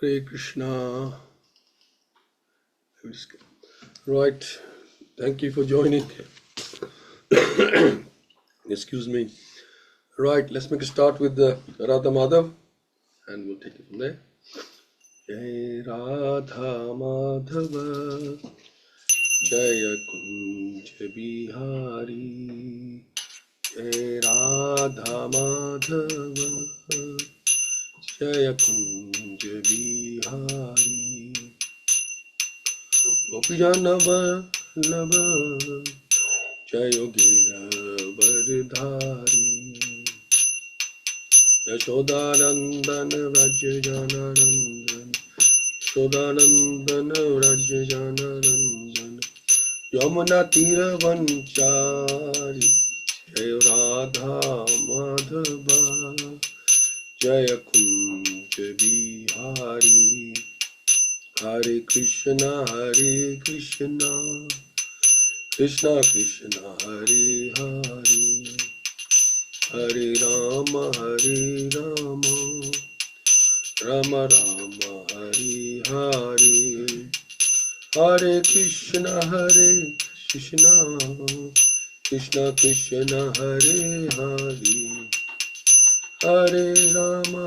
Hare Krishna. Right, thank you for joining. Excuse me. Right, let's make a start with the Radha Madhav and we'll take it from there. Jai Radha Madhava Jaya Kunja Bihari Jai Radha Madhava Jaya Kunja Bihari Gopijana Vallabha Jaya Gira Varidhari Yashodanandan Rajjanandan Yashodanandan Rajjanandan Yamuna Tiravanchari Jaya Radha Madhava Jaya Kunja Bihari Hare Krishna Krishna Krishna Hare Hare Hare Rama Rama Rama Hare Hare Hare Krishna Krishna Krishna Hare Hare Hare Rama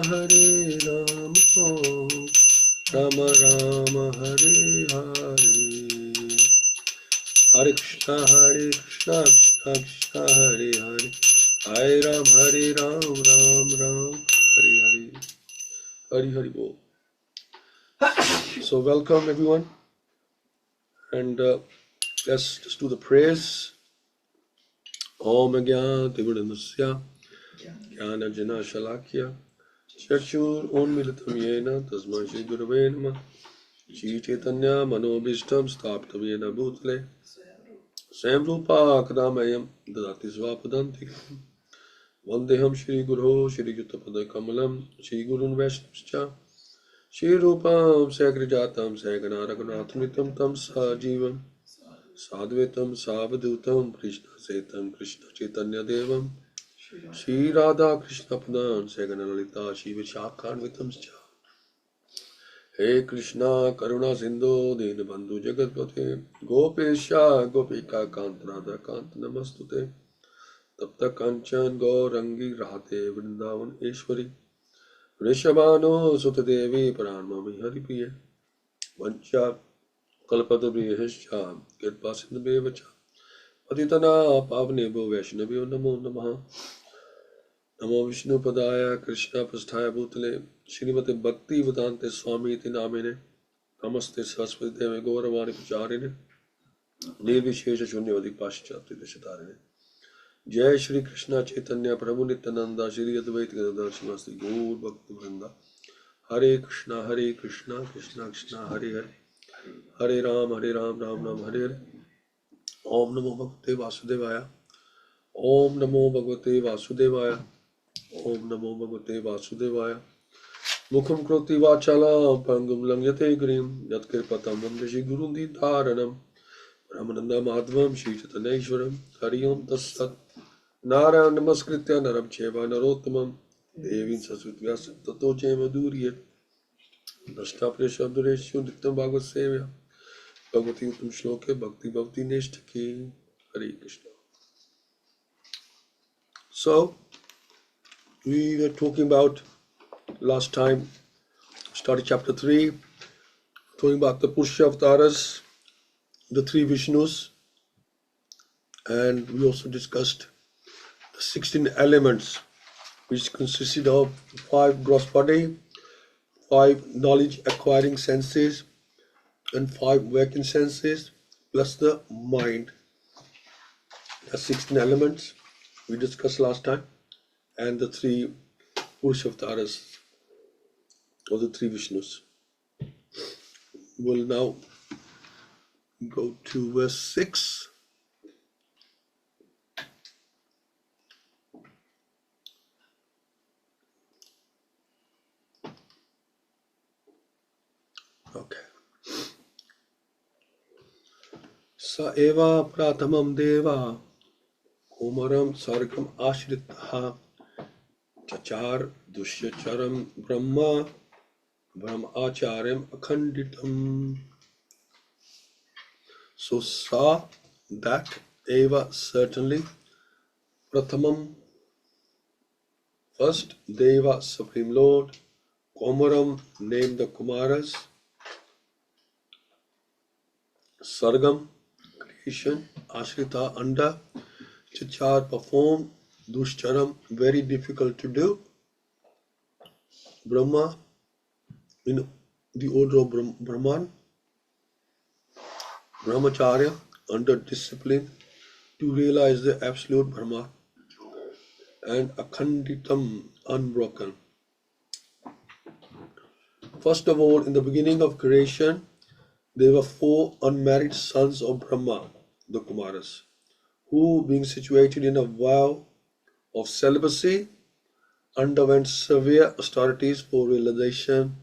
Rama Rama Hare Hare Hare Krishna Krishna Krishna Hare Hare Hare Ram Ram Hare Hare Hari Hari Bol. So welcome everyone, and let's just do the prayers. Om Agyan Tividanasya Jnana Jana Shalakya Chachur Unmilitam Yena Tasmai Shri Gurave Namah Shri Chaitanya Manobishtam Staptam Yena Bhutale Swayam Rupa Kadamayam Dadati Svapadanti Vandeham Shri Guru Shri Yuttapada Kamalam Shri Gurun Vaishnavascha Shri Rupam Sagrajatam Sagana Raghunatamitam Tam Sajivam Sadvetam Savadutam Krishna Setam Krishna Chaitanya Devam Shri Radha Krishna Padan Sagana Lalita Shri Vishakhanvitam Scha He Krishna Karuna Sindhu Dinabandhu Jagatpate Gopesha Gopika Kant Radha Kant Namastute Tapta Kanchan Gaurangi Rahate Vrindavan Eshwari Vrishabhano Sutadevi Paranmami Haripriya Vancha Kalpadabhihascha Kirpasindabevacha Patitana Pavnevo Vaishnavyo Namo Namaha Namo Vishnu Padaya Krishna Pasthaya Bhutale Śrīmad Bhaktivedanta Swami iti Namine Namaste Saraswati Deve Gauravani Pacharine Nirvishesha Shunyavadi Paschatya Deshatarine Jai Shri Krishna Chaitanya Prabhu Nityananda Shri Advaita Gadadhar Srimasti Gaur Bhaktivedanta Hare Krishna Krishna Krishna Hare Hare Hare Ram Ram Ram Hare Hare Om Namo Bhagavate Vasudevaya Om Namo Bhagavate Vasudevaya Om Namo Bhagavate Vasudevaya Mukham Kroti Vachalam Pangam Langyate Grim Yatkirpatam Vandashi Gurundi Dharanam Ramananda Madhvam Shri Chaitanyeshwaram Hari Om Tassat Narayana Namaskritya Naram Cheva Narottamam Devin Sasvitvyasam Tato Chema Duriyat Nashtapriya Shabdureshu Nityam Bhagavad-Sevayā Bhagavati Uttam Shloke Bhakti Bhavati Neshtaki Hare Krishna. So, we were talking about last time, started chapter 3, talking about the Purusha Avtaras, the 3 Vishnus, and we also discussed the 16 elements, which consisted of 5 gross body, 5 knowledge acquiring senses, and 5 waking senses, plus the mind. That's 16 elements we discussed last time, and the 3 Purusha Avtaras, or the 3 Vishnus. We'll now go to verse 6. Okay. Sa eva prathamam deva Omaram sargam ashritaha chachar dushyacharam brahma Brahmacharyam akhanditam. So sa, that, eva, certainly, prathamam, first, deva, Supreme Lord, Komaram, name the Kumaras, Sargam, creation, Ashrita, under, Chachar, perform, Dushcharam, very difficult to do, Brahma, in the order of Brahman, Brahmacharya, under discipline, to realize the absolute Brahma, and Akhanditam, unbroken. First of all, in the beginning of creation, there were 4 unmarried sons of Brahma, the Kumaras, who, being situated in a vow of celibacy, underwent severe austerities for realization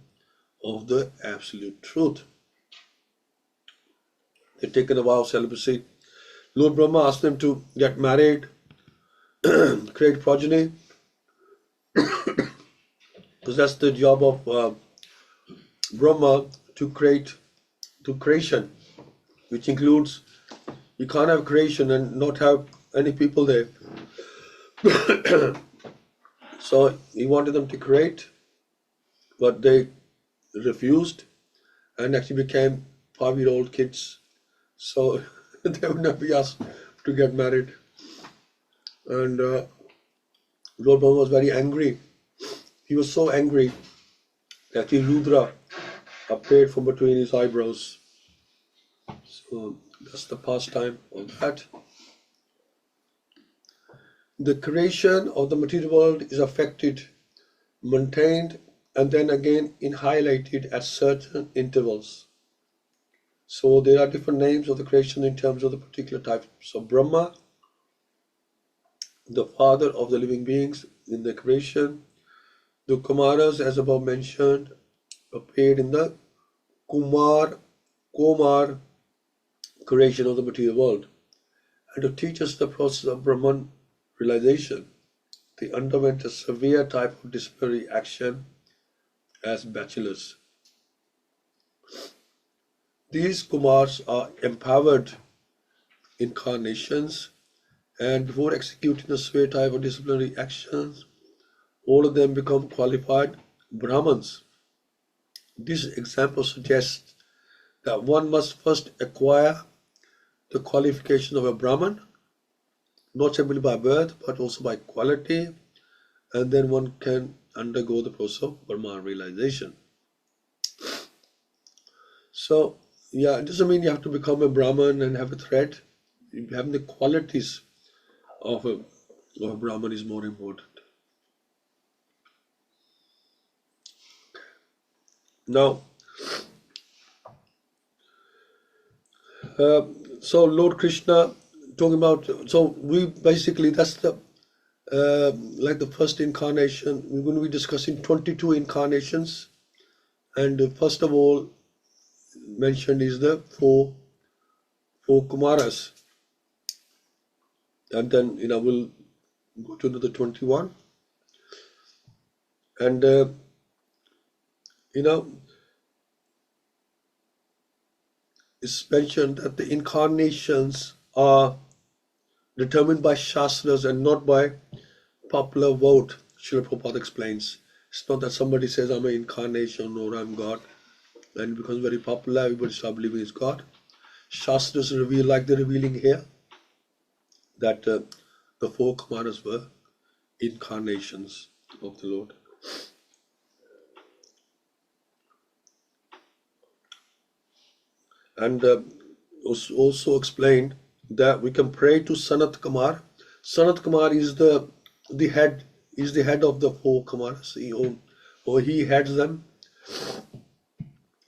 of the absolute truth. They taken a vow of celibacy. Lord Brahma asked them to get married, create progeny, because that's the job of Brahma, to creation, which includes, you can't have creation and not have any people there. So he wanted them to create, but they refused and actually became 5-year-old kids. So they would not be asked to get married. And Lord Brahma was very angry. He was so angry that the Rudra appeared from between his eyebrows. So that's the pastime of that. The creation of the material world is affected, maintained, and then again highlighted at certain intervals. So there are different names of the creation in terms of the particular type. So Brahma, the father of the living beings in the creation. The Kumaras, as above mentioned, appeared in the Komar creation of the material world. And to teach us the process of Brahman realization, they underwent a severe type of disciplinary action as bachelors. These Kumars are empowered incarnations, and before executing the severe type of disciplinary actions, all of them become qualified Brahmans. This example suggests that one must first acquire the qualification of a Brahman, not simply by birth, but also by quality, and then one can undergo the process of Brahman realization. So, yeah, it doesn't mean you have to become a Brahman and have a thread. Having the qualities of a Brahman is more important. Now, so Lord Krishna talking about, so we basically, that's the like the first incarnation. We're going to be discussing 22 incarnations, and first of all mentioned is the four Kumaras, and then we'll go to the 21, and it's mentioned that the incarnations are determined by Shastras and not by popular vote. Srila Prabhupada explains. It's not that somebody says I'm an incarnation or I'm God, and it becomes very popular, everybody starts believing it's God. Shastras reveal, like they're revealing here, that the 4 Kumaras were incarnations of the Lord. And also explained that we can pray to Sanat Kumar. Sanat Kumar is the head of the 4 Kumaras, or he heads them.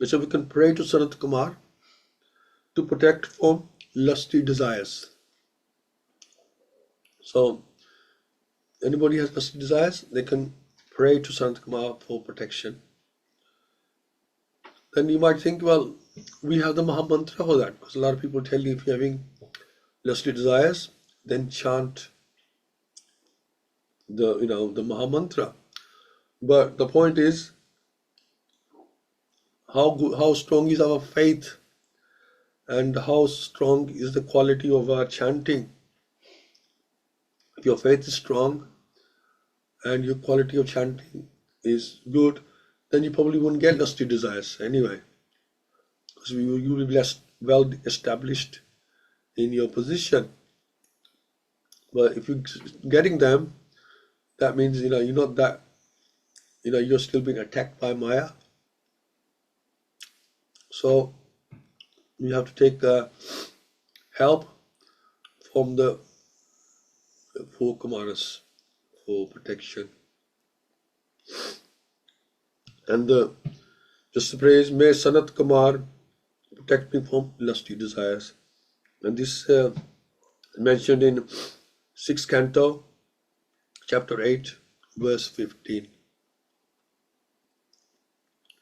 So we can pray to Sanat Kumar to protect from lusty desires. So anybody has lusty desires, they can pray to Sanat Kumar for protection. Then you might think, well, we have the Mahamantra for that, because a lot of people tell you if you're having lusty desires, then chant the Mahamantra. But the point is, how strong is our faith, and how strong is the quality of our chanting. If your faith is strong and your quality of chanting is good, then you probably won't get lusty desires anyway, because you will be less well established in your position. But if you're getting them, that means you're not that, you're still being attacked by Maya. So you have to take help from the four Kumaras for protection. And just to praise, may Sanat Kumar protect me from lusty desires. And this mentioned in 6th Canto, chapter 8, verse 15.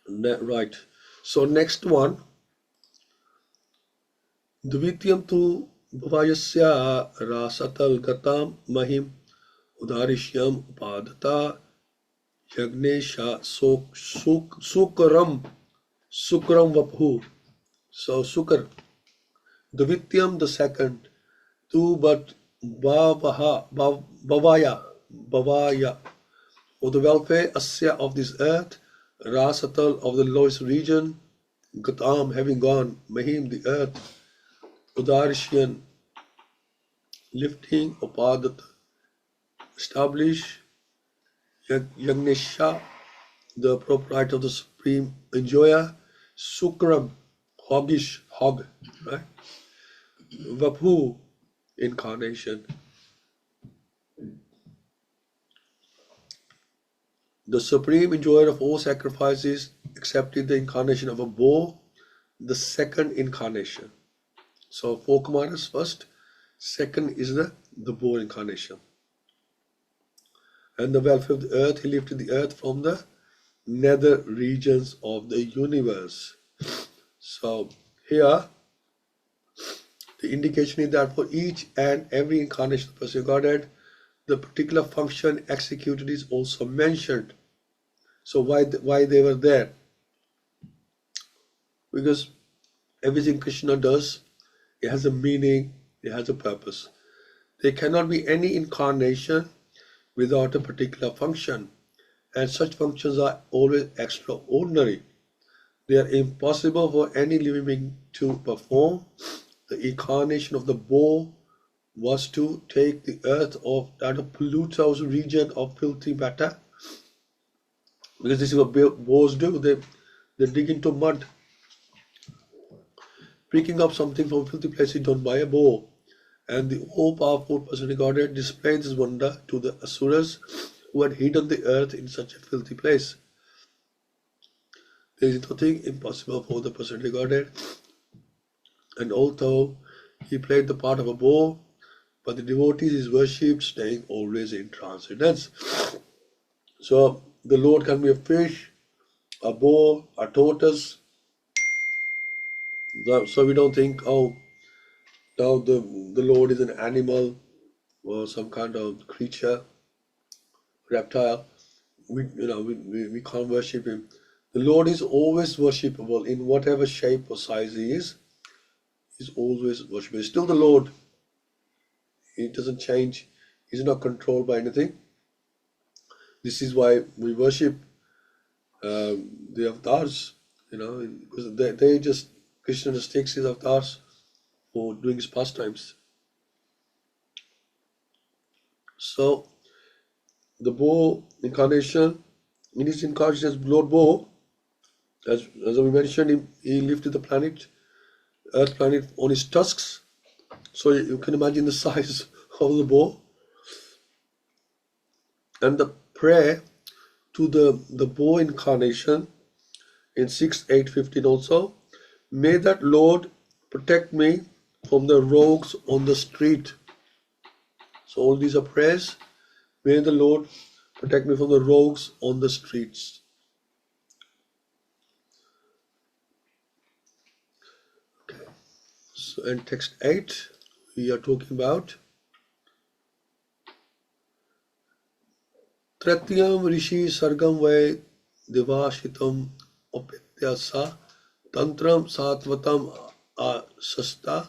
Right. So next one, Dvityam tu bhavayasya rasatal gatam mahim udarishyam upadata yagnesha sukram vaphu. So sukar, Dvityam the second, tu but bhavaya, for the welfare asya of this earth, rasatal of the lowest region, gatam having gone, mahim the earth, udarishyan lifting, upadat establish, yagnesha the proprietor of the supreme enjoyer, sukram hoggish, hog, right? Vaphu incarnation. The supreme enjoyer of all sacrifices accepted the incarnation of a boar, the second incarnation. So 4 Kumaras first, second is the boar incarnation. And the welfare of the earth, he lifted the earth from the nether regions of the universe. So here the indication is that for each and every incarnation of the Personal Godhead, the particular function executed is also mentioned. So why they were there? Because everything Krishna does, it has a meaning, it has a purpose. There cannot be any incarnation without a particular function, and such functions are always extraordinary. They are impossible for any living being to perform. The incarnation of the boar was to take the earth out of Pluto's region of filthy matter, because this is what boars do. They dig into mud. Picking up something from a filthy place is done by a boar. And the all-powerful Personal Godhead displayed this wonder to the asuras who had hidden the earth in such a filthy place. There is nothing impossible for the Personal Godhead. And although he played the part of a boar, but the devotees is worshipped, staying always in transcendence. So the Lord can be a fish, a boar, a tortoise. So we don't think, oh, now the Lord is an animal or some kind of creature, reptile. We can't worship him. The Lord is always worshipable in whatever shape or size he is. He's always worshipable. He's still the Lord. He doesn't change. He's not controlled by anything. This is why we worship the avatars, because they just, Krishna just takes his avatars for doing his pastimes. So the boar incarnation, in his incarnation as Lord Boar, as we mentioned, he lifted the Earth planet on his tusks. So you can imagine the size of the boar. And the prayer to the boar incarnation in 6:8:15 also, may that Lord protect me from the rogues on the street. So all these are prayers. May the Lord protect me from the rogues on the streets. Okay. So in text 8, we are talking about Tratyam Rishi Sargam Vai Devashitam Opityasa Tantram Satvatam Asasta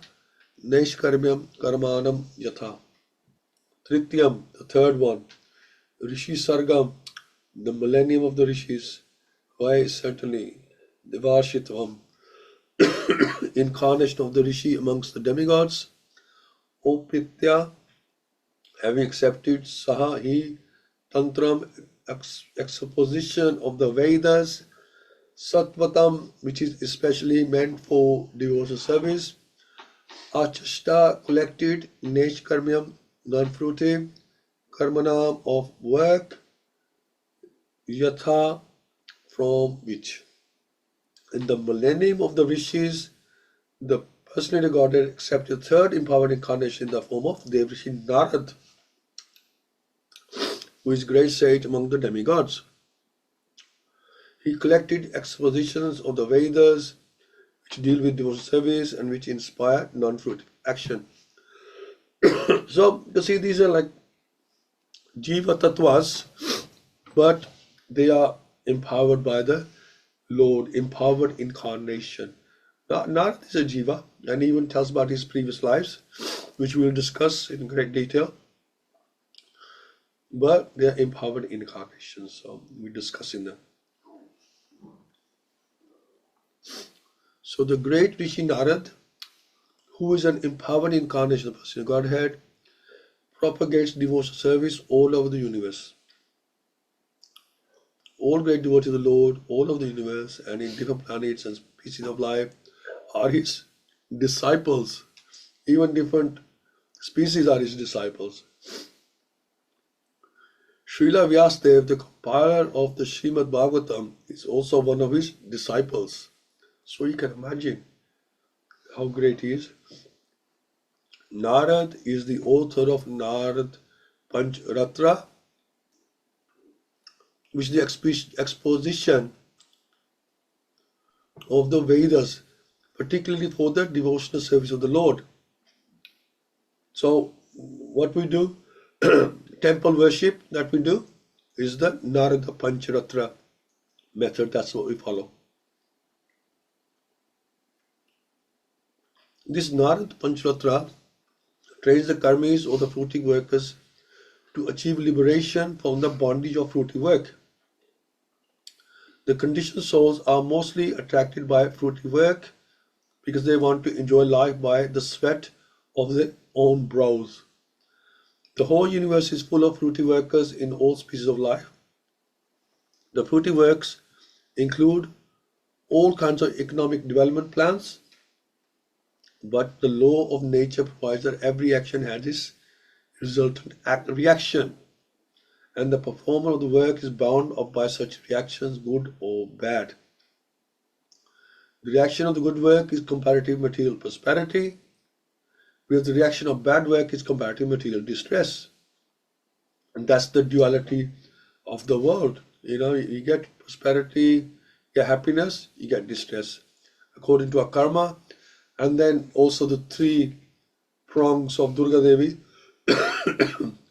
Naishkarmyam Karmanam Yatha. Trityam, the third one. Rishi Sargam, the millennium of the Rishis. Why? Certainly. Devashitvam, incarnation of the Rishi amongst the demigods. Opritya, having accepted Saha, he, Tantram, exposition of the Vedas. Satvatam, which is especially meant for devotional service. Achashta, collected. Neshkarmyam, non-fruitive. Karmanam, of work. Yatha, from which. In the millennium of the Rishis, the personality of Godhead accepted third empowered incarnation in the form of Devrishi Narad, who is great sage among the demigods. He collected expositions of the Vedas, which deal with devotional service and which inspire non-fruitive action. So, you see, these are like Jiva Tattvas, but they are empowered by the Lord, empowered incarnation. Narad is a Jiva, and he even tells about his previous lives, which we will discuss in great detail. But they are empowered incarnations, so we're discussing them. So the great Rishi Narad, who is an empowered incarnation of the person of Godhead, propagates devotional service all over the universe. All great devotees of the Lord, all over the universe, and in different planets and species of life are his disciples. Even different species are his disciples. Srila Vyasadeva, the compiler of the Śrīmad-Bhāgavatam, is also one of his disciples. So you can imagine how great he is. Narad is the author of Narad Pancharatra, which is the exposition of the Vedas, particularly for the devotional service of the Lord. So what we do, temple worship that we do, is the Narada Pancharatra method. That's what we follow. This Narada Pancharatra trains the karmis or the fruitive workers to achieve liberation from the bondage of fruitive work. The conditioned souls are mostly attracted by fruitive work because they want to enjoy life by the sweat of their own brows. The whole universe is full of fruitive workers in all species of life. The fruitive works include all kinds of economic development plans, but the law of nature provides that every action has its resultant reaction, and the performer of the work is bound up by such reactions, good or bad. The reaction of the good work is comparative material prosperity, whereas the reaction of bad work is comparative material distress. And that's the duality of the world. You get prosperity, you get happiness, you get distress, according to our karma. And then also the three prongs of Durga Devi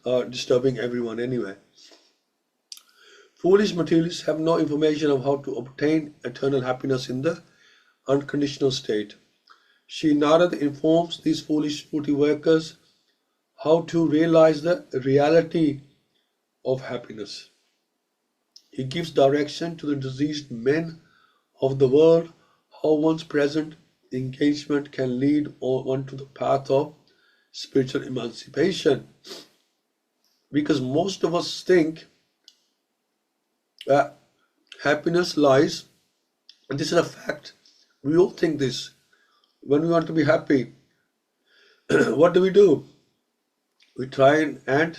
are disturbing everyone anyway. Foolish materialists have no information of how to obtain eternal happiness in the unconditional state. Shri Narad informs these foolish fruitive workers how to realize the reality of happiness. He gives direction to the diseased men of the world how one's present engagement can lead one to the path of spiritual emancipation. Because most of us think that happiness lies, and this is a fact. We all think this. When we want to be happy, what do? We try and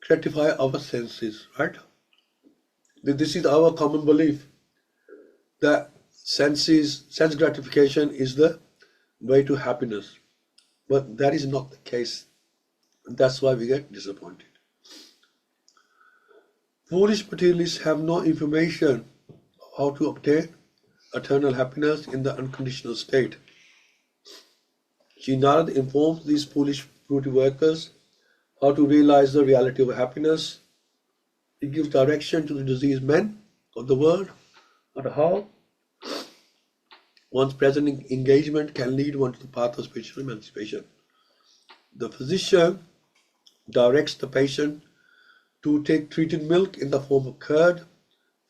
gratify our senses, right? This is our common belief, that sense gratification is the way to happiness. But that is not the case. And that's why we get disappointed. Foolish materialists have no information of how to obtain eternal happiness in the unconditional state. Shri Narad informs these foolish fruitive workers how to realize the reality of happiness. He gives direction to the diseased men of the world on how One's present engagement can lead one to the path of spiritual emancipation. The physician directs the patient to take treated milk in the form of curd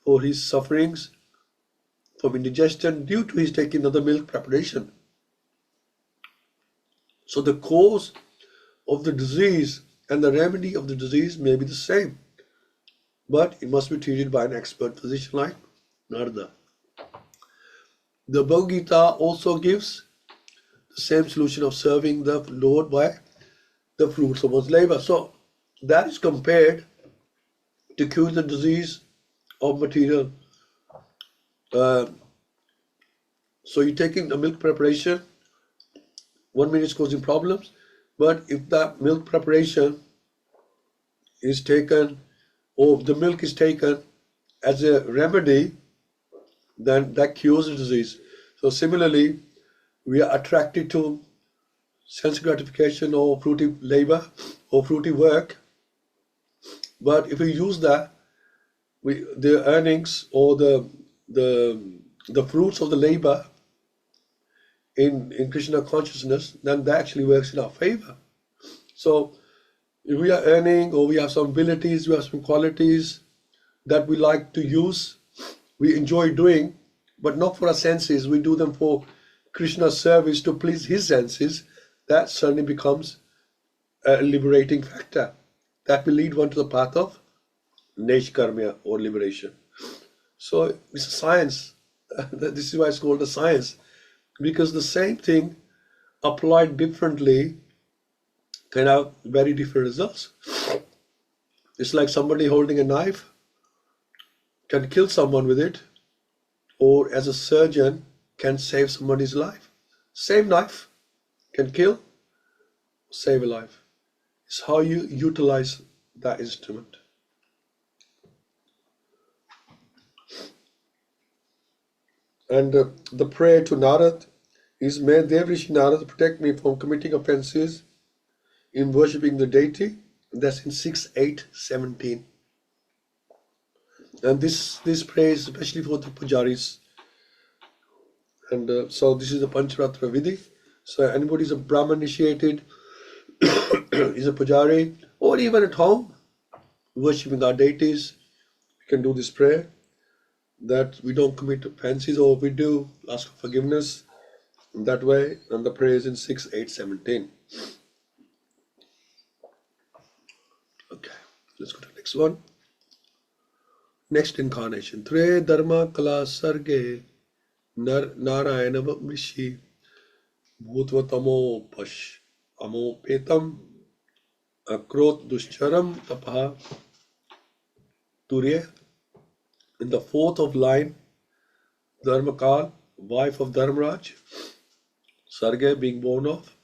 for his sufferings from indigestion due to his taking of the milk preparation. So the cause of the disease and the remedy of the disease may be the same, but it must be treated by an expert physician like Narada. The Bhagavad-Gita also gives the same solution of serving the Lord by the fruits of one's labor. So that is compared to cure the disease of material. So you're taking the milk preparation, 1 minute is causing problems, but if that milk preparation is taken, or the milk is taken as a remedy, then that cures the disease. So similarly, we are attracted to sense gratification or fruity labor or fruity work, but if we use that, the earnings or the fruits of the labor in Krishna consciousness, then that actually works in our favor. So if we are earning, or we have some abilities, we have some qualities that we like to use, we enjoy doing, but not for our senses, we do them for Krishna's service to please his senses, that certainly becomes a liberating factor. That will lead one to the path of Neshkarmya or liberation. So it's a science. This is why it's called a science, because the same thing applied differently can have very different results. It's like somebody holding a knife can kill someone with it, or as a surgeon can save somebody's life. Same knife can kill, save a life. It's how you utilize that instrument. And the prayer to Narad is, may Dev Rishi Narad protect me from committing offenses in worshipping the deity. That's in 6.8.17. And this prayer is especially for the pujaris. And so this is the Pancharatra Vidhi. So anybody is a Brahman initiated, is a pujari, or even at home, worshipping our deities, we can do this prayer, that we don't commit offenses, or if we do, ask for forgiveness in that way. And the prayer is in 6.8.17. Okay, let's go to the next one. Next incarnation. Tre dharma kala sarge narayana vrishi bhutvatamo pash amopetam akrot duscharam tapah turya. In the fourth of line, Dharmakal, wife of Dharmaraj, Sarge being born of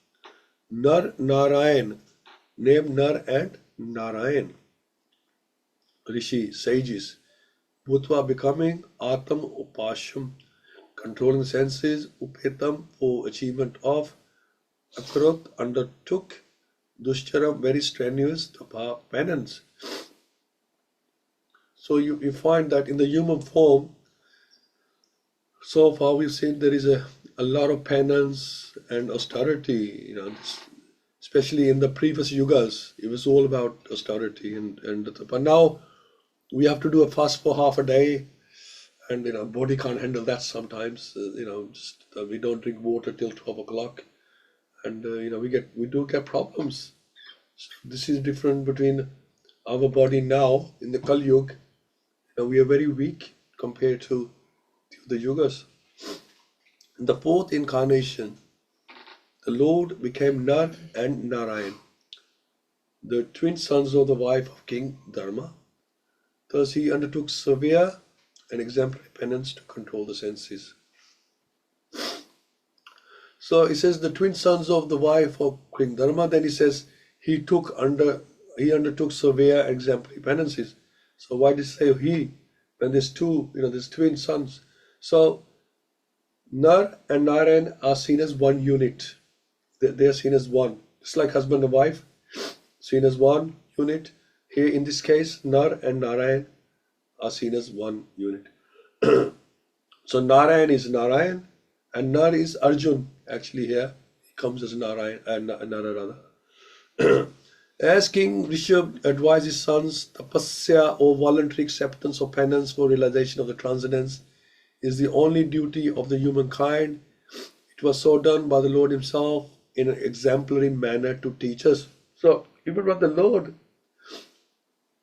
Nar Narayan, name Nar and Narayan, Rishi, sages, Bhutva becoming, Atam Upasham, controlling senses, Upetam for achievement of, Akrot undertook, Dushcharam very strenuous, Tapa penance. So you find that in the human form, so far we've seen there is a lot of penance and austerity, especially in the previous yugas. It was all about austerity but now we have to do a fast for half a day, and body can't handle that sometimes. We don't drink water till 12 o'clock, and we do get problems. So this is different between our body now in the Kali Yuga. We are very weak compared to the yugas. In the fourth incarnation, the Lord became Nar and Narayan, the twin sons of the wife of King Dharma. Thus he undertook severe and exemplary penance to control the senses. So he says the twin sons of the wife of King Dharma. Then he says he undertook severe and exemplary penances. So why did he say he, when there's two, there's twin sons? So Nar and Narayan are seen as one unit. They are seen as one. It's like husband and wife, seen as one unit. Here in this case, Nar and Narayan are seen as one unit. So Narayan is Narayan And Nar is Arjun, actually here. He comes as Nara. As King Rishabh advised his sons, tapasya or voluntary acceptance or penance for realization of the transcendence is the only duty of the humankind. It was so done by the Lord himself in an exemplary manner to teach us. So even when the Lord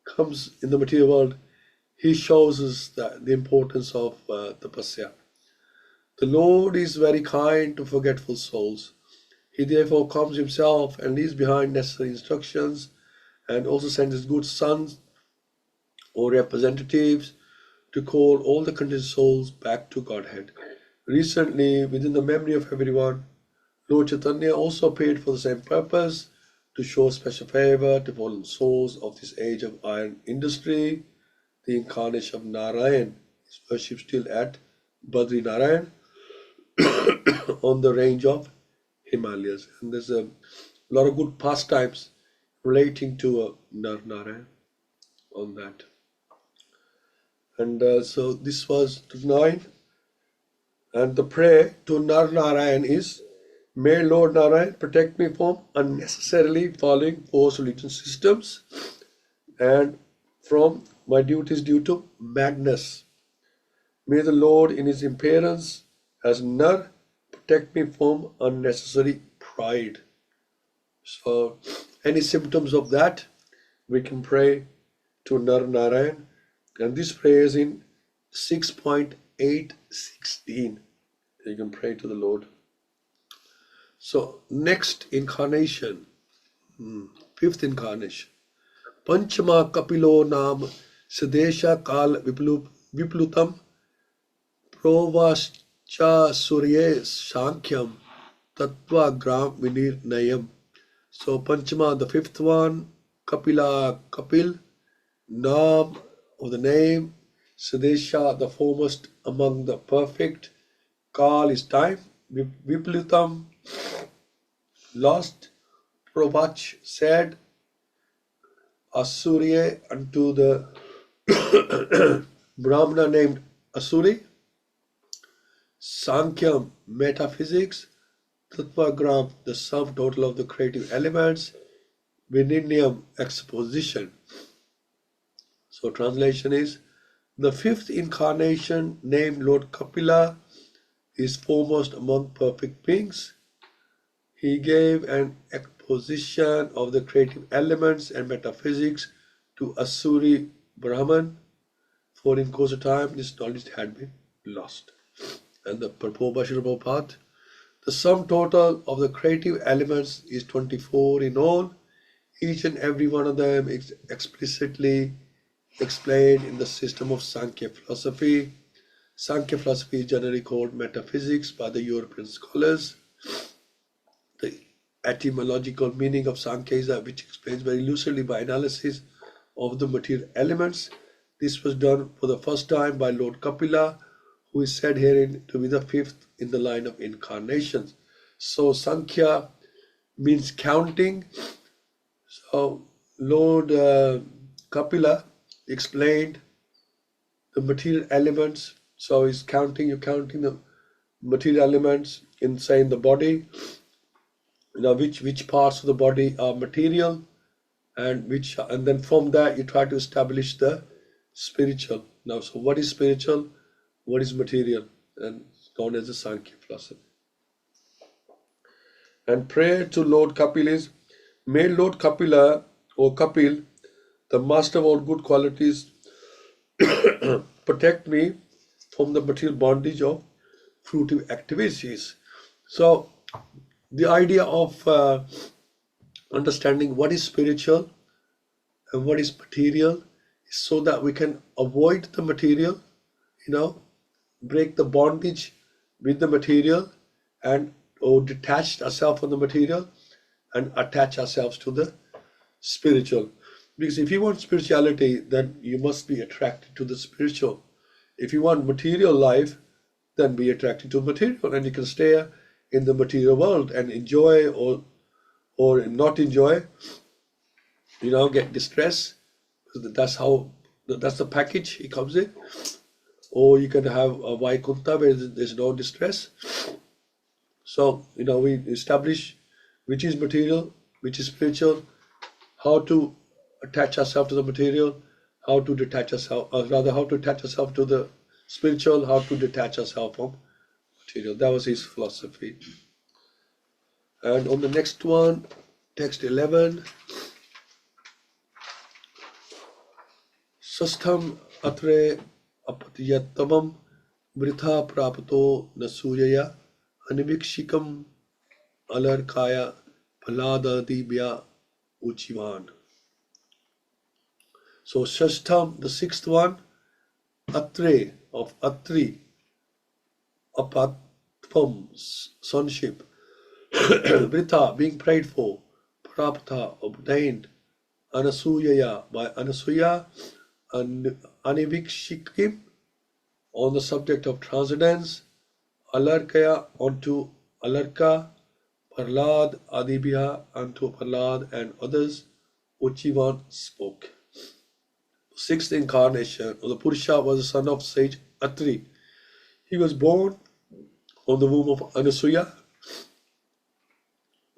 comes in the material world, he shows us the importance of tapasya. The Lord is very kind to forgetful souls. He therefore comes himself and leaves behind necessary instructions and also sends his good sons or representatives to call all the conditioned souls back to Godhead. Recently, within the memory of everyone, Lord Chaitanya also appeared for the same purpose, to show special favor to fallen souls of this age of iron industry, the incarnation of Narayan. His worship still at Badri Narayan on the range of Himalayas. And there's a lot of good pastimes relating to Narayan on that. And so this was 9. And the prayer to Narayan is, may Lord Narayan protect me from unnecessarily following false religion systems and from my duties due to madness. May the Lord in his appearance as Nar protect me from unnecessary pride. So any symptoms of that, we can pray to Narayan. And this prayer is in 6.816. You can pray to the Lord. So next incarnation, 5th incarnation. Panchama Kapilo Nam Sadesha Kal Viplutam Provascha Surye Sankyam Tattva Gram Vinir Nayam. So Panchama, the 5th one, Kapila Kapil, Nam of the name, Sadesha, the foremost among the perfect, Kal is time, Viplutam, lost, Provach said, Asurya unto the Brahmana named Asuri, Sankyam metaphysics, Tattvagram the sum total of the creative elements, Vininium exposition. So translation is, the 5th incarnation named Lord Kapila is foremost among perfect beings. He gave an exposition of the creative elements and metaphysics to Asuri Brahman, for in course of time this knowledge had been lost. And the purport by Srila Prabhupada, the sum total of the creative elements is 24 in all. Each and every one of them is explicitly explained in the system of Sankhya philosophy. Sankhya philosophy is generally called metaphysics by the European scholars. The etymological meaning of Sankhya is that which explains very lucidly by analysis of the material elements. This was done for the first time by Lord Kapila, who is said herein to be the 5th in the line of incarnations. So Sankhya means counting. So Lord Kapila explained the material elements. So he's counting, you're counting the material elements inside the body. Which parts of the body are material, and then from that you try to establish the spiritual. Now, so what is spiritual? What is material? And it's known as the Sankhya philosophy. And prayer to Lord Kapil is, may Lord Kapila or Kapil, the master of all good qualities, protect me from the material bondage of fruitive activities. So the idea of understanding what is spiritual and what is material is so that we can avoid the material, break the bondage with the material or detach ourselves from the material and attach ourselves to the spiritual. Because if you want spirituality, then you must be attracted to the spiritual. If you want material life, then be attracted to material, and you can stay in the material world and enjoy or not enjoy, get distress. That's the package it comes in. Or you can have a Vaikunta where there's no distress. So, we establish which is material, which is spiritual, how to attach ourselves to the material, how to detach ourselves, or rather, how to attach ourselves to the spiritual, how to detach ourselves from material. That was his philosophy. And on the next one, text 11, Sastham atre apatyatamam vritha prapato nasuyaya animikshikam alarkaya phaladadibhya uchivan. So Shashtam, the sixth one, Atre of Atri, Apatvam, sonship, Vritha, being prayed for, Prapta, obtained, Anasuyaya, by Anasuya, and Anivikshikim, on the subject of transcendence, Alarkaya, onto Alarka, Parlad, Adibhya, unto Parlad and others, Uchivan spoke. Sixth incarnation of the Purusha was the son of sage Atri. He was born on the womb of Anasuya,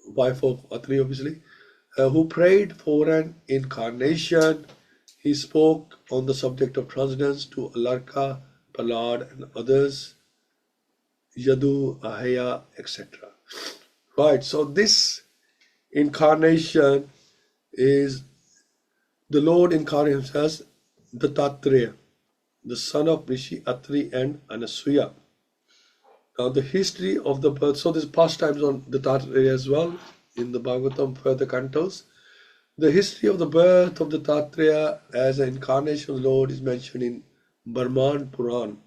wife of Atri obviously, who prayed for an incarnation. He spoke on the subject of transcendence to Alarka, Palad and others, Yadu, Ahaya, etc. Right, so this incarnation is the Lord incarnated himself as Dattatreya, the son of Rishi Atri and Anasuya. Now the history of the birth, so there's pastimes on Dattatreya as well in the Bhagavatam further cantos. The history of the birth of Dattatreya as an incarnation of the Lord is mentioned in Brahman Puran.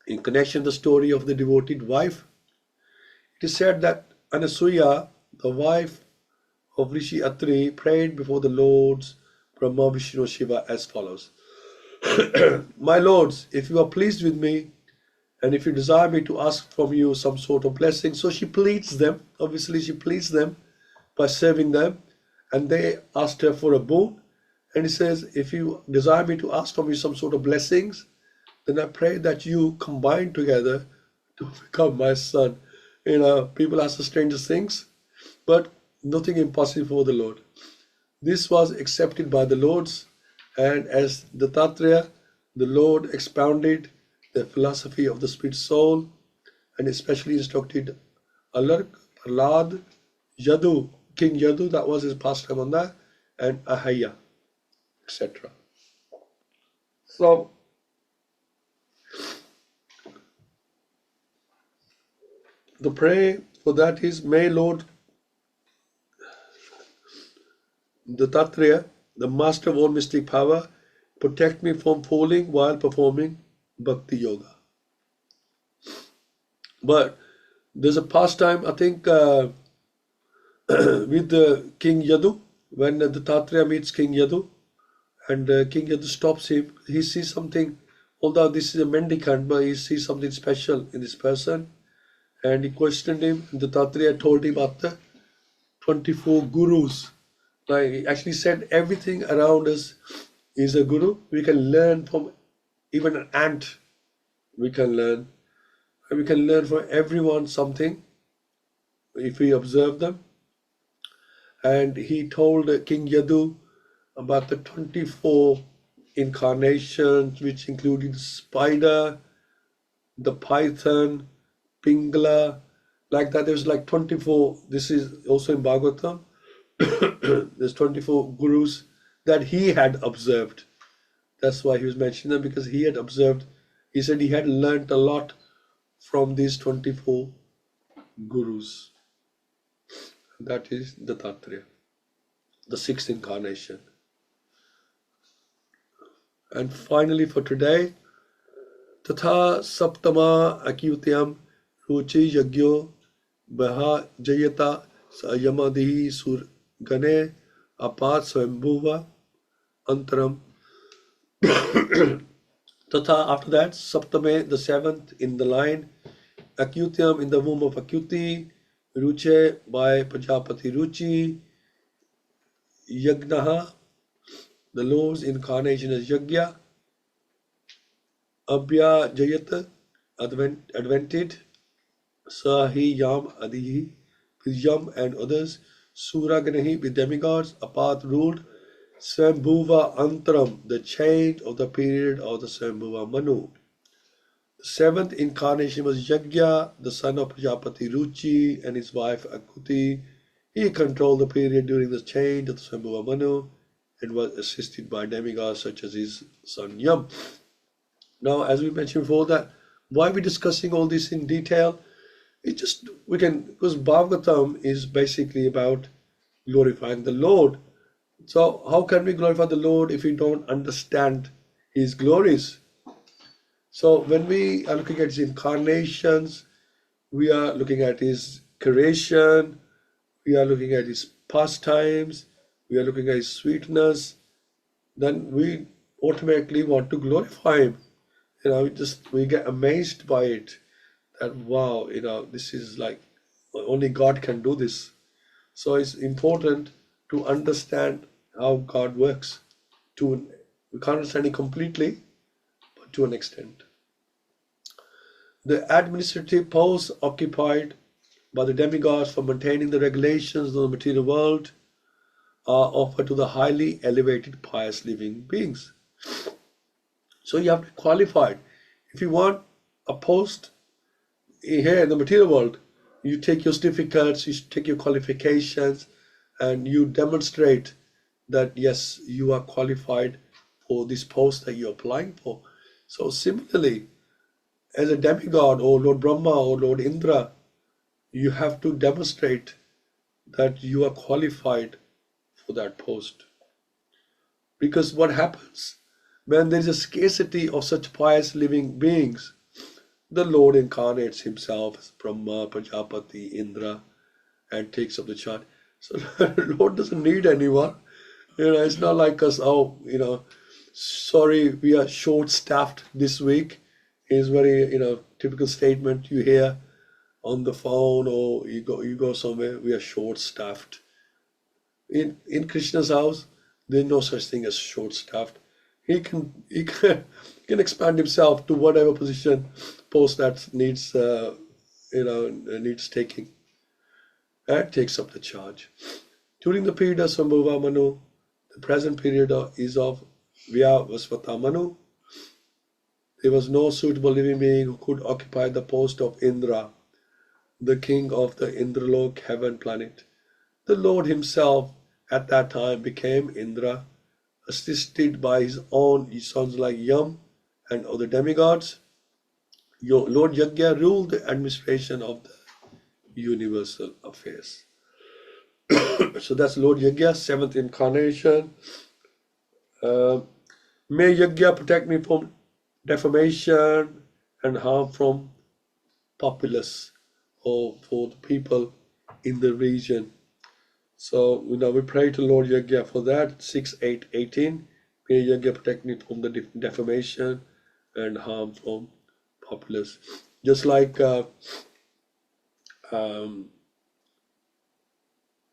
In connection to the story of the devoted wife, it is said that Anasuya, the wife of Rishi Atri, prayed before the Lords Brahma, Vishnu, Shiva as follows. My lords, if you are pleased with me, and if you desire me to ask from you some sort of blessing, so she pleads them, obviously she pleads them by serving them, and they asked her for a boon, and he says, if you desire me to ask from you some sort of blessings, then I pray that you combine together to become my son. People ask the strangest things, but nothing impossible for the Lord. This was accepted by the Lords, and as Dattatreya, the Lord expounded the philosophy of the spirit soul, and especially instructed Alark, Prahlad, Yadu, King Yadu, that was his pastime on that, and Ahaya, etc. So, the prayer for that is, may Lord Dattatreya, the master of all mystic power, protect me from falling while performing Bhakti Yoga. But there's a pastime, I think, with King Yadu, when Dattatreya meets King Yadu, and King Yadu stops him, he sees something, although this is a mendicant, but he sees something special in this person, and he questioned him. Dattatreya told him about the 24 gurus. Like, he actually said everything around us is a guru. We can learn from even an ant. We can learn. And we can learn from everyone something if we observe them. And he told King Yadu about the 24 incarnations, which included the spider, the python, Pingala, like that. There's like 24. This is also in Bhagavatam. There's 24 gurus that he had observed. That's why he was mentioning them, because he had observed. He said he had learnt a lot from these 24 gurus. That is Dattatreya, the sixth incarnation. And finally for today, Tatha Saptama Akyutyam Ruchi Yagyo Baha Jayata Sayamadihi Sur Gane Apat Swambhuva Antaram. Tatha, after that, Saptame, the seventh in the line, Akyutyam, in the womb of Akyuti, Ruche, by Prajapati Ruchi, Yagnaha, the Lord's incarnation as Yagya, Abhya Jayata, advented, Sahi Yam Adihi, with Yam and others, Suraganahi with demigods, Apat ruled, Swambhuva Antaram, the chain of the period of the Swambhuva Manu. The seventh incarnation was Yajna, the son of Prajapati Ruchi and his wife Akuti. He controlled the period during the change of the Swambhuva Manu and was assisted by demigods such as his son Yam. Now, as we mentioned before that, why are we discussing all this in detail? It just, we can, because Bhagavatam is basically about glorifying the Lord. So how can we glorify the Lord if we don't understand his glories? So when we are looking at his incarnations, we are looking at his creation, we are looking at his pastimes, we are looking at his sweetness, then we automatically want to glorify him. We get amazed by it, that wow, this is like only God can do this. So it's important to understand how God works. We can't understand it completely, but to an extent. The administrative posts occupied by the demigods for maintaining the regulations of the material world are offered to the highly elevated pious living beings. So you have to be qualified. If you want a post here in the material world, you take your certificates, you take your qualifications, and you demonstrate that yes, you are qualified for this post that you're applying for. So similarly, as a demigod or Lord Brahma or Lord Indra, you have to demonstrate that you are qualified for that post. Because what happens when there is a scarcity of such pious living beings? The Lord incarnates himself as Brahma, Prajapati, Indra, and takes up the charge. So the Lord doesn't need anyone. It's not like us, sorry, we are short-staffed this week. Is very, typical statement you hear on the phone, or you go somewhere, we are short-staffed. In Krishna's house, there's no such thing as short-staffed. He can expand himself to whatever post that needs taking, and takes up the charge. During the period of Swambhuva Manu, the present period is of Vyavasvata Manu. There was no suitable living being who could occupy the post of Indra, the king of the Indralok heaven planet. The Lord himself at that time became Indra, assisted by his own sons like Yam and other demigods. Lord Yajna ruled the administration of the universal affairs. So that's Lord Yajna, seventh incarnation. May Yajna protect me from defamation and harm from populace, or for the people in the region. So we pray to Lord Yajna for that. 6-8-18. May Yajna protect me from the defamation and harm from populace. Just like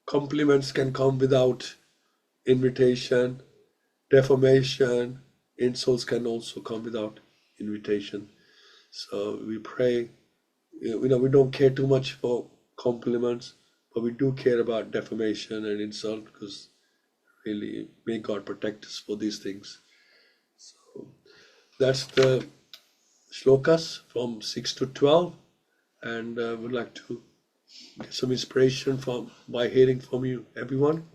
compliments can come without invitation, defamation, insults can also come without invitation. So we pray, we don't care too much for compliments, but we do care about defamation and insult, because really, may God protect us for these things. So that's the shlokas from 6 to 12, and would like to get some inspiration by hearing from you, everyone,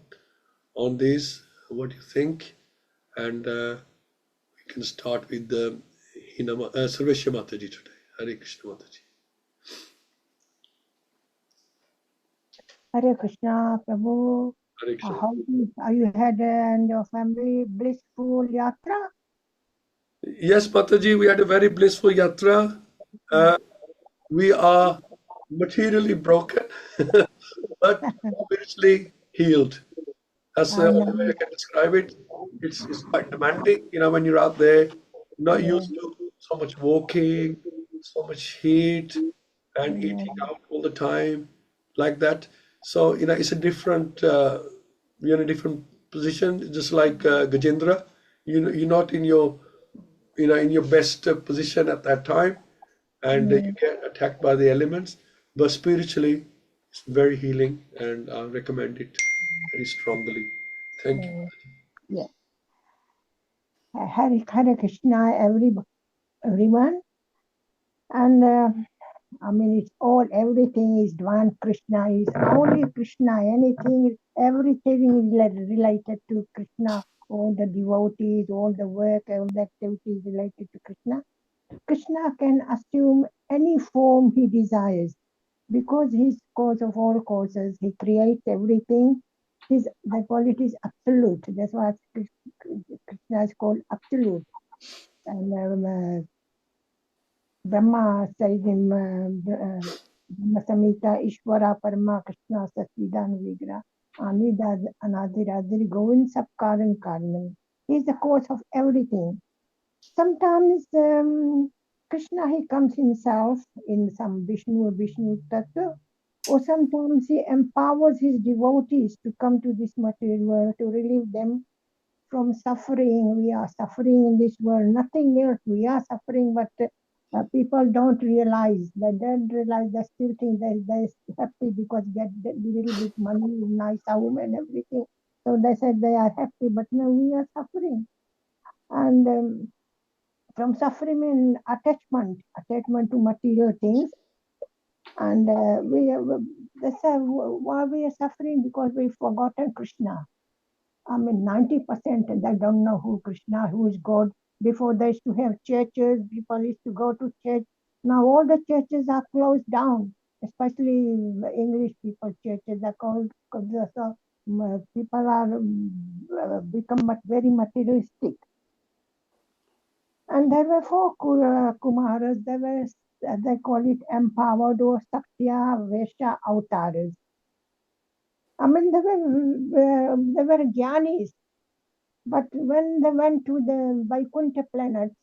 on these. What do you think? And we can start with the Sarveshya Mataji today. Hare Krishna Mataji. Hare Krishna, Prabhu. Hare Krishna. How you had and your family blissful yatra? Yes, Mataji, we had a very blissful yatra. We are materially broken, but spiritually healed. That's the only way I can describe it. It's quite demanding, when you're out there, not used to so much walking, so much heat, and eating out all the time like that. So, it's a different, you're in a different position, just like Gajendra. You're not in your, in your best position at that time, and you get attacked by the elements. But spiritually, it's very healing, and I recommend it very strongly. Thank you. Yes. Hare Krishna, everyone. And I mean, it's all, everything is divine. Krishna is only Krishna. Anything, everything is related to Krishna. All the devotees, all the work, all the activities related to Krishna. Krishna can assume any form he desires because he's cause of all causes. He creates everything. They call it is absolute. That's why Krishna is called absolute. And Brahma says in Brahma Samhita, Ishvara Parama Krishna Sasidan Vigra, Anidad Anadiradir Govind Sapkaran Karman. He is the cause of everything. Sometimes Krishna, he comes himself in some Vishnu Tattva, or sometimes he empowers his devotees to come to this material world to relieve them from suffering. We are suffering in this world, nothing else. We are suffering, but people don't realize. They don't realize. They still think they're happy because get a little bit money, nice home, and everything. So they said they are happy, but no, we are suffering. And from suffering and attachment to material things. And they say why we are suffering, because we've forgotten Krishna. I mean, 90% they don't know who Krishna, who is God. Before they used to have churches, people used to go to church. Now all the churches are closed down, especially English people churches are called, so people are become very materialistic. And there were four Kumaras, they call it empowered or Saktya Vesha avatars. I mean, they were Jnanis. But when they went to the Vaikuntha planets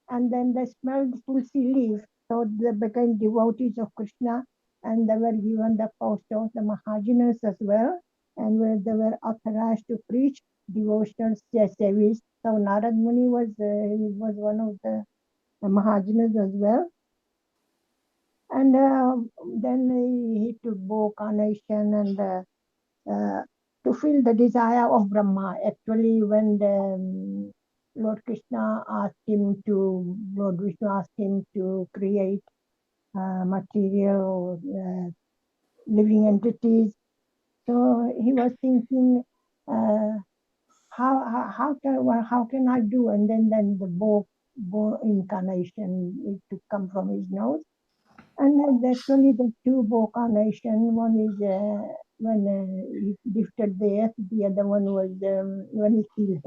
and then they smelled tulsi leaf, so they became devotees of Krishna, and they were given the post of the Mahajanas as well, and where they were authorized to preach devotional service. So Narad Muni was one of the Mahajanas as well. And then he took bow carnation and to fill the desire of Brahma. Actually, when Lord Krishna asked him to, Lord Vishnu asked him to create material living entities, so he was thinking, how can I do? And then the bow incarnation it to come from his nose. And actually the two bow carnation, one is when he lifted the earth, the other one was when he killed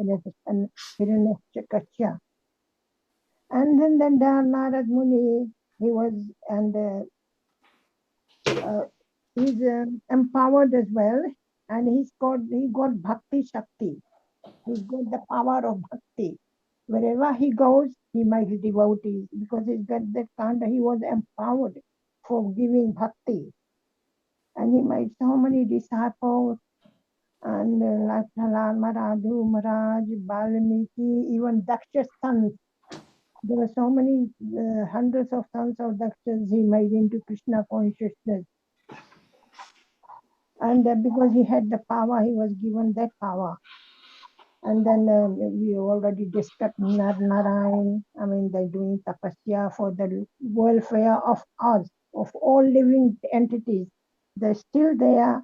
Hiranyakashipu. And then Narad Muni, he was, and he's empowered as well, and he got Bhakti Shakti. He's got the power of Bhakti. Wherever he goes, he makes devotees because he's got that kind of, he was empowered for giving Bhakti. And he made so many disciples, and like Prahlad Madhu Maharaj, Valmiki, even Daksha's sons. There were so many hundreds of sons of Dakshas he made into Krishna consciousness. And because he had the power, he was given that power. And then we already discussed Narayan. I mean, they're doing tapasya for the welfare of us, of all living entities. They're still there.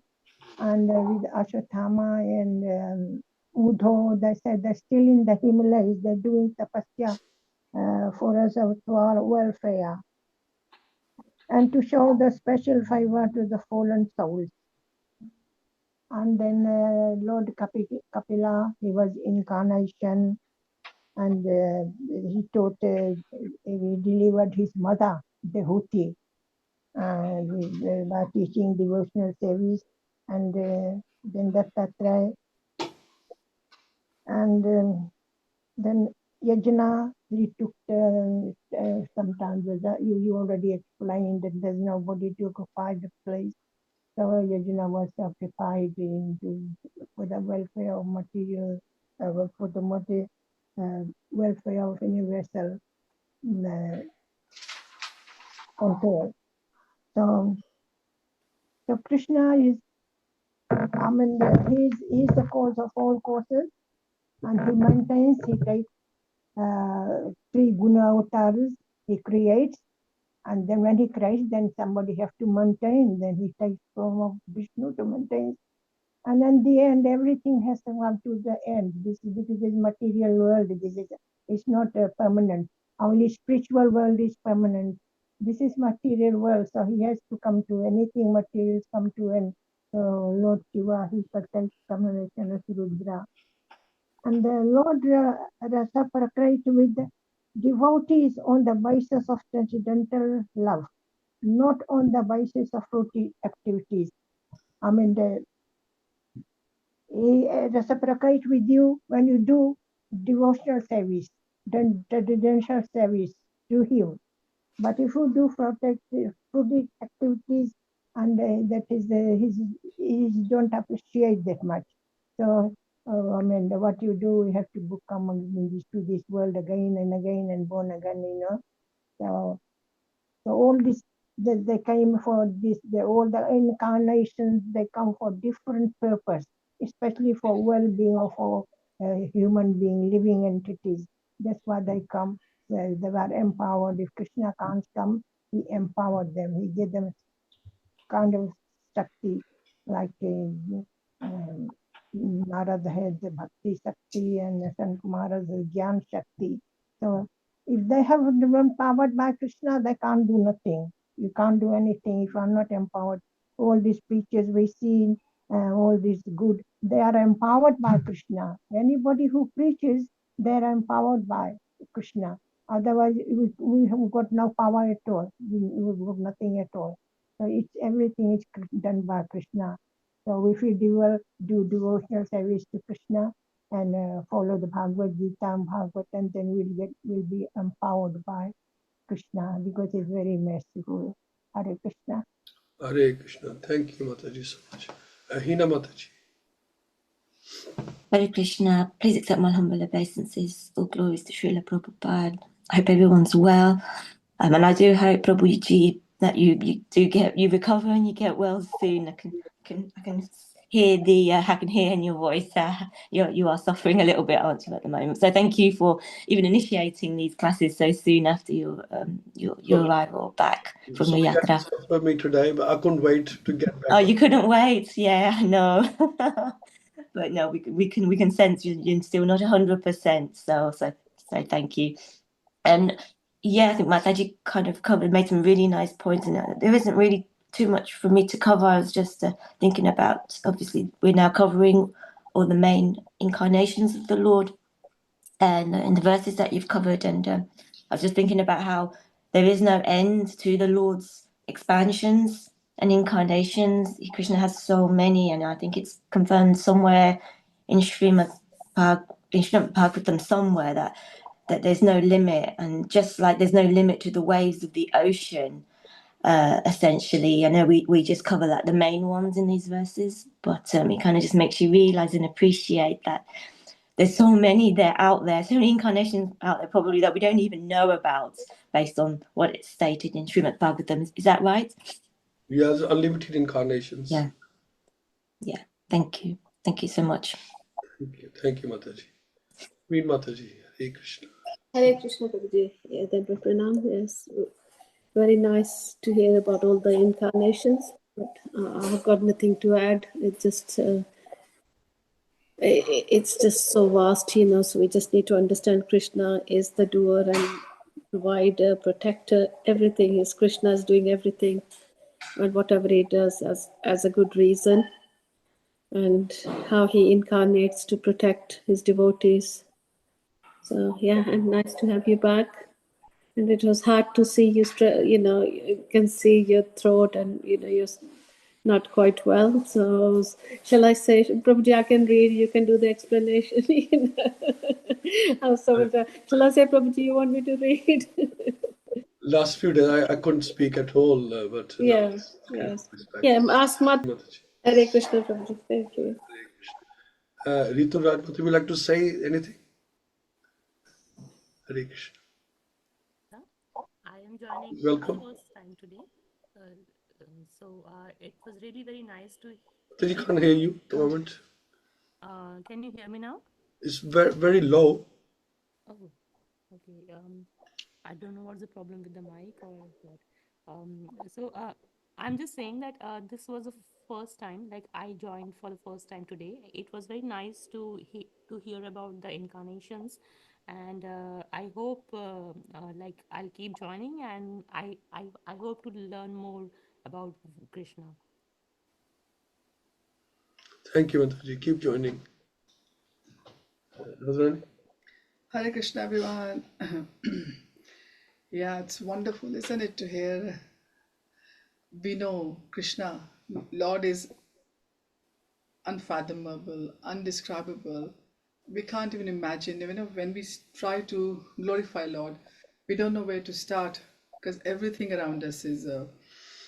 And with Ashwatthama and Udho, they said they're still in the Himalayas. They're doing tapasya for us, to our welfare. And to show the special favor to the fallen souls. And then Lord Kapila, he was incarnation, and he taught, he delivered his mother, Dehuti, by teaching devotional service. And then Dattatreya, and then Yajna, he took sometimes, you already explained that there's nobody to occupy the place. So Yajna was occupied for the welfare of material, for the welfare of universal control. So So Krishna is, he's the cause of all causes, and he maintains, he takes 3 guna avatars, he creates, and then when he creates, then somebody have to maintain, then he takes form of Vishnu to maintain. And in the end, everything has to come to the end. This is material world. It's not permanent. Only spiritual world is permanent. This is material world, so he has to come to anything material come to end. So Lord Shiva, he protects Kamaleshana Rudra. And the Lord reciprocates with the devotees on the basis of transcendental love, not on the basis of fruity activities. He reciprocates with you when you do devotional service, then residential service to him. But if you do fruitive activities, and that is he don't appreciate that much. So what you do, you have to come to this world again and again and born again, So all this, they came for this, all the incarnations, they come for different purpose, especially for well-being of all human being, living entities. That's why they come. They were empowered. If Krishna can't come, he empowered them. He gave them kind of Shakti, like Narada had the Bhakti Shakti and Sant Kumara's Gyan Shakti. So if they have been empowered by Krishna, they can't do nothing. You can't do anything if you are not empowered. All these preachers we see, all this good, they are empowered by Krishna. Anybody who preaches, they are empowered by Krishna. Otherwise, we have got no power at all. We've got nothing at all. So everything is done by Krishna. So if we do devotional service to Krishna and follow the Bhagavad-Gita and Bhagavatam, then we'll be empowered by Krishna, because he's very merciful. Hare Krishna. Hare Krishna. Thank you, Mataji, so much. Hina Mataji. Hare Krishna. Please accept my humble obeisances. All glories to Srila Prabhupada. I hope everyone's well. And I do hope, Prabhuji, that you recover and you get well soon. I can hear I can hear in your voice you are suffering a little bit, aren't you, at the moment? So thank you for even initiating these classes so soon after your arrival back from your yatra. For me today, but I couldn't wait to get back. Oh, you couldn't wait? Yeah, no. But no, we can sense you're still not 100%. So thank you. And yeah, I think Mataji kind of made some really nice points, and there isn't really too much for me to cover. I was just thinking about, obviously, we're now covering all the main incarnations of the Lord, and in the verses that you've covered, and I was just thinking about how there is no end to the Lord's expansions and incarnations. Krishna has so many, and I think it's confirmed somewhere in Śrīmad-Bhāgavatam somewhere that there's no limit, and just like there's no limit to the waves of the ocean, essentially. I know we just cover like the main ones in these verses, but it kind of just makes you realize and appreciate that there's so many out there, so many incarnations out there probably that we don't even know about based on what it's stated in Śrīmad-Bhāgavatam. Is that right? Yes, unlimited incarnations. Yeah. Thank you so much. Thank you, Mataji. Read Mataji. Hare Krishna. Hare Krishna, Prabhuji. Yeah, Debra Pranam. Yes, very nice to hear about all the incarnations. But I've got nothing to add. It's just so vast, So we just need to understand Krishna is the doer and provider, protector. Everything is Krishna is doing everything, and whatever he does as a good reason, and how he incarnates to protect his devotees. So yeah, and nice to have you back. And it was hard to see you. You can see your throat, and you're not quite well. So shall I say, Prabhuji, I can read. You can do the explanation. Shall I say, Prabhuji, you want me to read? Last few days I couldn't speak at all, but yes. Ask Mataji. Hare Krishna, Prabhuji. Thank you. Ritu Raj, would you like to say anything? Hare Krishna. I am joining Welcome. for the first time today. It was really very nice to. Mataji can't hear you at the moment. Can you hear me now? It's very, very low. Oh, okay. I don't know what's the problem with the mic or what. I'm just saying that this was the first time, like I joined for the first time today. It was very nice to hear about the incarnations, and I hope like I'll keep joining, and I hope to learn more about Krishna. Thank you, Mataji. Keep joining. Husband? Hare Krishna, everyone. Yeah, it's wonderful, isn't it, to hear we know Krishna, Lord is unfathomable, undescribable. We can't even imagine. When we try to glorify Lord, we don't know where to start because everything around us is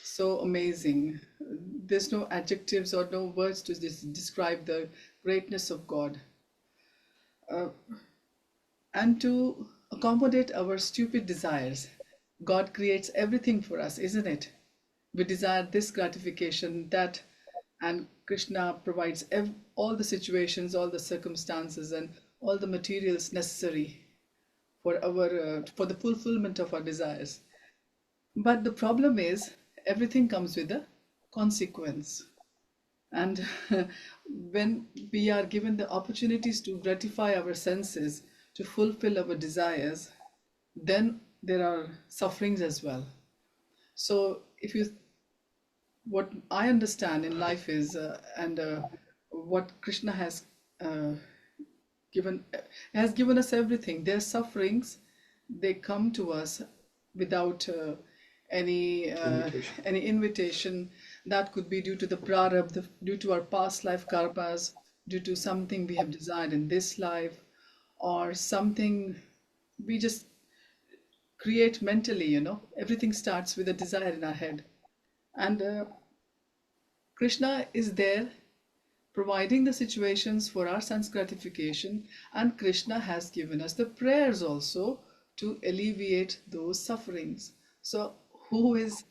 so amazing. There's no adjectives or no words to describe the greatness of God. And to accommodate our stupid desires, God creates everything for us, isn't it? We desire this gratification, that, and Krishna provides all the situations, all the circumstances, and all the materials necessary for the fulfillment of our desires. But the problem is, everything comes with a consequence. And when we are given the opportunities to gratify our senses, to fulfill our desires, then there are sufferings as well. So what I understand in life is, what Krishna has given us everything. Their sufferings, they come to us without any invitation. That could be due to the prarabdha, due to our past life karmas, due to something we have desired in this life, or something we just create mentally. Everything starts with a desire in our head, and Krishna is there providing the situations for our sense gratification, and Krishna has given us the prayers also to alleviate those sufferings. So who is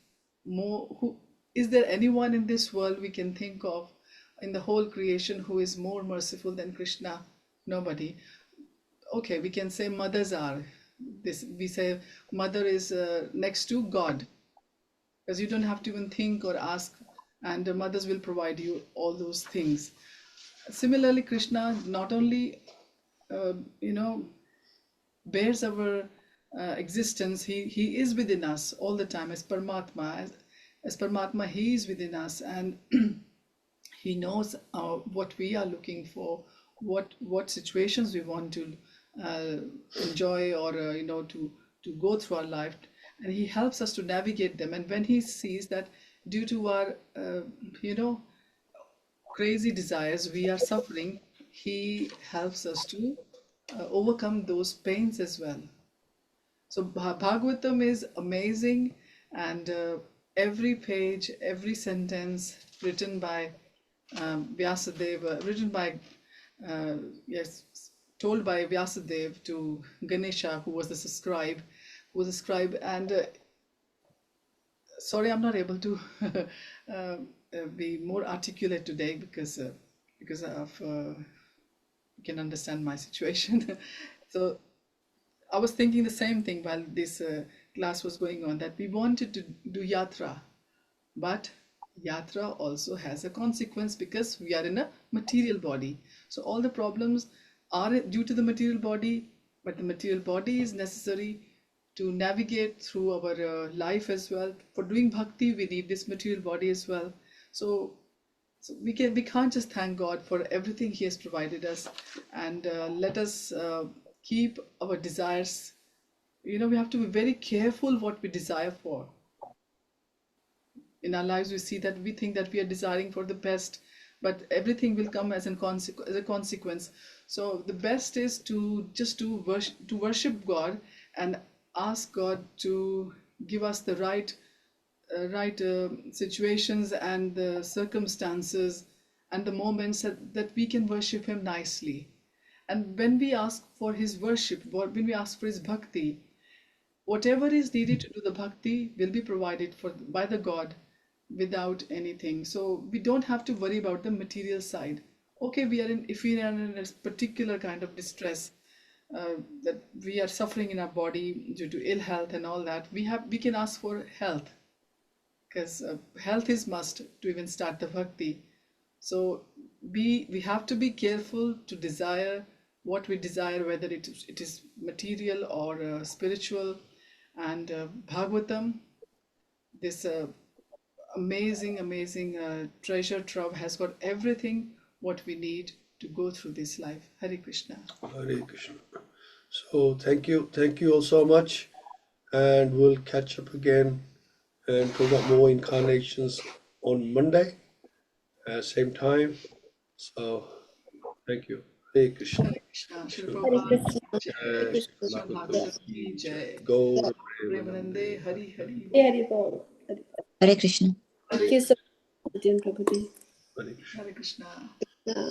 there anyone in this world we can think of in the whole creation who is more merciful than Krishna? Nobody. Okay, we can say mothers are this. We say mother is next to God, because you don't have to even think or ask, and the mothers will provide you all those things. Similarly, Krishna not only bears our existence, he is within us all the time as Paramatma. As Paramatma, he is within us, and he knows what we are looking for, what situations we want to enjoy, or to go through our life, and he helps us to navigate them. And when he sees that due to our crazy desires we are suffering, he helps us to overcome those pains as well. So Bhagavatam is amazing, and every page, every sentence written by Vyasadeva, told by Vyasadeva to Ganesha, who was the scribe, and sorry, I'm not able to be more articulate today because of you can understand my situation. So I was thinking the same thing while this class was going on, that we wanted to do yatra, but yatra also has a consequence because we are in a material body. So all the problems are due to the material body, but the material body is necessary to navigate through our life as well. For doing bhakti, we need this material body as well. So we can't just thank God for everything He has provided us, and let us keep our desires. We have to be very careful what we desire for. In our lives, we see that we think that we are desiring for the best, but everything will come as a consequence. So the best is to worship God and ask God to give us the right situations and the circumstances and the moments that we can worship Him nicely. And when we ask for His worship, when we ask for His bhakti, whatever is needed to do the bhakti will be provided by the God without anything. So we don't have to worry about the material side. Okay, if we are in a particular kind of distress, that we are suffering in our body due to ill health and all that, we can ask for health, because health is must to even start the bhakti. So we have to be careful to desire what we desire, whether it is material or spiritual. And Bhagavatam, this amazing treasure trove, has got everything what we need to go through this life. Hare Krishna. Hare Krishna. So thank you all so much, and we'll catch up again and talk about more incarnations on Monday at same time. So thank you. Hare Krishna. Hare Krishna. Srila Hare Prabhupada Krishna. Jai Krishna Bhagavatam Bhagavatam ki jai. Gaur Premanande Hari Hari. Hare Bol. Hare Krishna. Thank you so much, Prabhuji. Hare Krishna. Hare Krishna. Yeah.